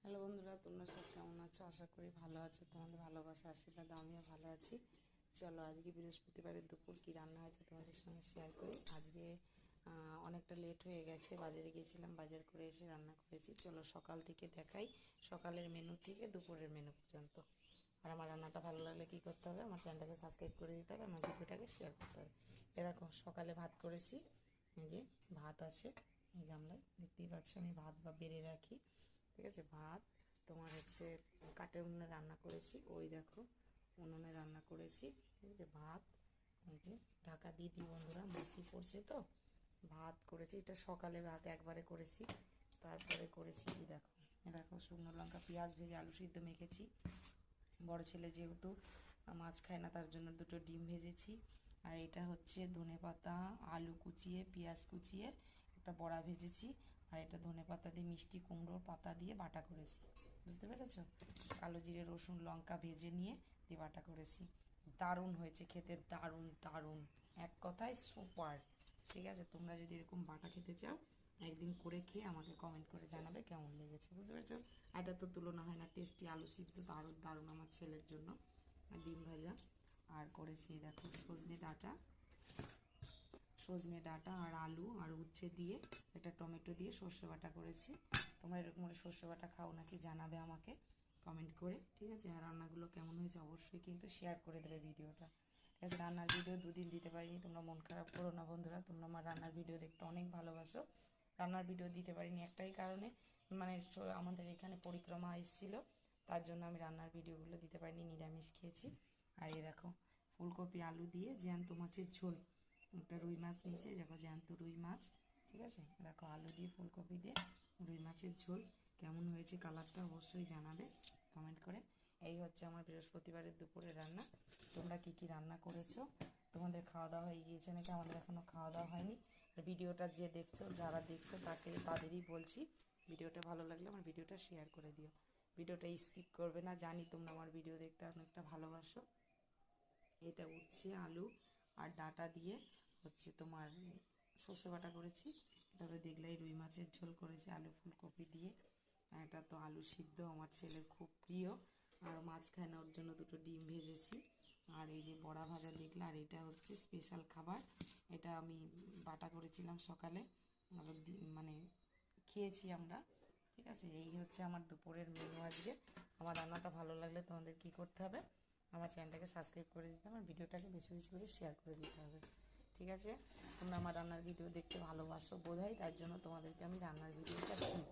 Hello বন্ধুরা, তোমরা সব কেমন আছো? আশা করি ভালো আছো। তোমাদের ভালোবাসা আশীর্বাদ আমিও ভালো আছি। চলো আজকে বৃহস্পতিবারের দুপুর কি রান্না হয়েছে তোমাদের সঙ্গে শেয়ার করি। আজকে অনেকটা লেট হয়ে গেছে, বাজারে গিয়েছিলাম, বাজার করে এসে রান্না করেছি। চলো সকাল থেকে দেখাই, সকালের মেনু থেকে দুপুরের মেনু পর্যন্ত। আর আমার রান্নাটা ভালো লাগলে কী করতে হবে, আমার চ্যানেলটাকে সাবস্ক্রাইব করে দিতে হবে, আমার ভিডিওটাকে শেয়ার করতে হবে। এ দেখো সকালে ভাত করেছি, এই যে ভাত আছে এই গামলায়, দেখতেই পাচ্ছ আমি ভাত বেড়ে রাখি। ঠিক আছে, ভাত তোমার হচ্ছে কাঠের উনুনে রান্না করেছি, ওই দেখো উনুনে রান্না করেছি। ঠিক আছে, ভাত এই যে ঢাকা দিয়ে দিই বন্ধুরা, মাছি পড়ছে তো। ভাত করেছি, এটা সকালে ভাত একবারে করেছি, তারপরে করেছি কি দেখো, দেখো শুকনো লঙ্কা পেঁয়াজ ভেজে আলু সিদ্ধ মেখেছি। বড় ছেলে যেহেতু মাছ খায় না, তার জন্য দুটো ডিম ভেজেছি। আর এটা হচ্ছে ধনেপাতা আলু কুচিয়ে পেঁয়াজ কুচিয়ে একটা বড়া ভেজেছি। আর এটা ধনেপাতা দিয়ে মিষ্টি কুমড়োর পাতা দিয়ে বাটা করেছি, বুঝতে পেরেছো? কালো জিরে রসুন লঙ্কা ভেজে নিয়ে দিয়ে বাটা করেছি। দারুণ হয়েছে খেতে, দারুণ দারুণ, এক কথায় সুপার। ঠিক আছে, তোমরা যদি এরকম বাটা খেতে চাও একদিন করে খেয়ে আমাকে কমেন্ট করে জানাবে কেমন লেগেছে, বুঝতে পেরেছো? এটা তো তুলনা হয় না, টেস্টি আলু সিদ্ধ দারুণ দারুণ আমার ছেলের জন্য। আর ডিম ভাজা আর করেছি দেখো সজনে ডাঁটা আর আলু আর উচ্ছে দিয়ে একটা টমেটো দিয়ে সর্ষে বাটা করেছি। তোমরা এরকম করে সর্ষে বাটা খাও নাকি জানাবে আমাকে কমেন্ট করে। ঠিক আছে, আর রান্নাগুলো কেমন হয়েছে অবশ্যই কিন্তু শেয়ার করে দেবে ভিডিওটা। ঠিক আছে, রান্নার ভিডিও দুদিন দিতে পারিনি, তোমরা মন খারাপ করো না বন্ধুরা, তোমরা আমার রান্নার ভিডিও দেখতে অনেক ভালোবাসো। রান্নার ভিডিও দিতে পারিনি একটাই কারণে, মানে আমাদের এখানে পরিক্রমা এসেছিল, তার জন্য আমি রান্নার ভিডিওগুলো দিতে পারিনি, নিরামিষ খেয়েছি। আর এই দেখো ফুলকপি আলু দিয়ে জ্যান্ত মাছের ঝোল, একটা রুই মাছ নিয়েছে, দেখো জ্যান্ত রুই মাছ। ঠিক আছে, দেখো আলু দিয়ে ফুলকপি দিয়ে রুই মাছের ঝোল, কেমন হয়েছে কালারটা অবশ্যই জানাবে কমেন্ট করে। এই হচ্ছে আমার বৃহস্পতিবারের দুপুরে রান্না। তোমরা কি কি রান্না করেছো? তোমাদের খাওয়া দাওয়া হয়ে গিয়েছে নাকি? আমাদের এখনও খাওয়া দাওয়া হয়নি। আর ভিডিওটা যে দেখছো, যারা দেখছো তাদেরই বলছি, ভিডিওটা ভালো লাগলে আমার ভিডিওটা শেয়ার করে দিও, ভিডিওটা স্কিপ করবে না, জানি তোমরা আমার ভিডিও দেখতে অনেকটা ভালোবাসো। এটা উচ্ছে আলু আর ডাঁটা দিয়ে হচ্ছে তোমার সর্ষে বাটা করেছি। এটা তো দেখলেই রুই মাছের ঝোল করেছি আলু ফুলকপি দিয়ে। আর এটা তো আলু সিদ্ধ, আমার ছেলের খুব প্রিয়, আর মাছ খায় না, ওর জন্য দুটো ডিম ভেজেছি। আর এই যে বড়া ভাজা দেখলে, আর এটা হচ্ছে স্পেশাল খাবার, এটা আমি বাটা করেছিলাম সকালে, মানে খেয়েছি আমরা। ঠিক আছে, এই হচ্ছে আমার দুপুরের মেনু আজকে। আমার রান্নাটা ভালো লাগলে তোমাদের কি করতে হবে, আমার চ্যানেলটাকে সাবস্ক্রাইব করে দিতে হবে, আমার ভিডিওটাকে বেশি বেশি করে শেয়ার করে দিতে হবে। ঠিক আছে, তোমরা আমার রান্নার ভিডিও দেখতে ভালোবাসো বোধহয়, তার জন্য তোমাদেরকে আমি রান্নার ভিডিওটা দিই।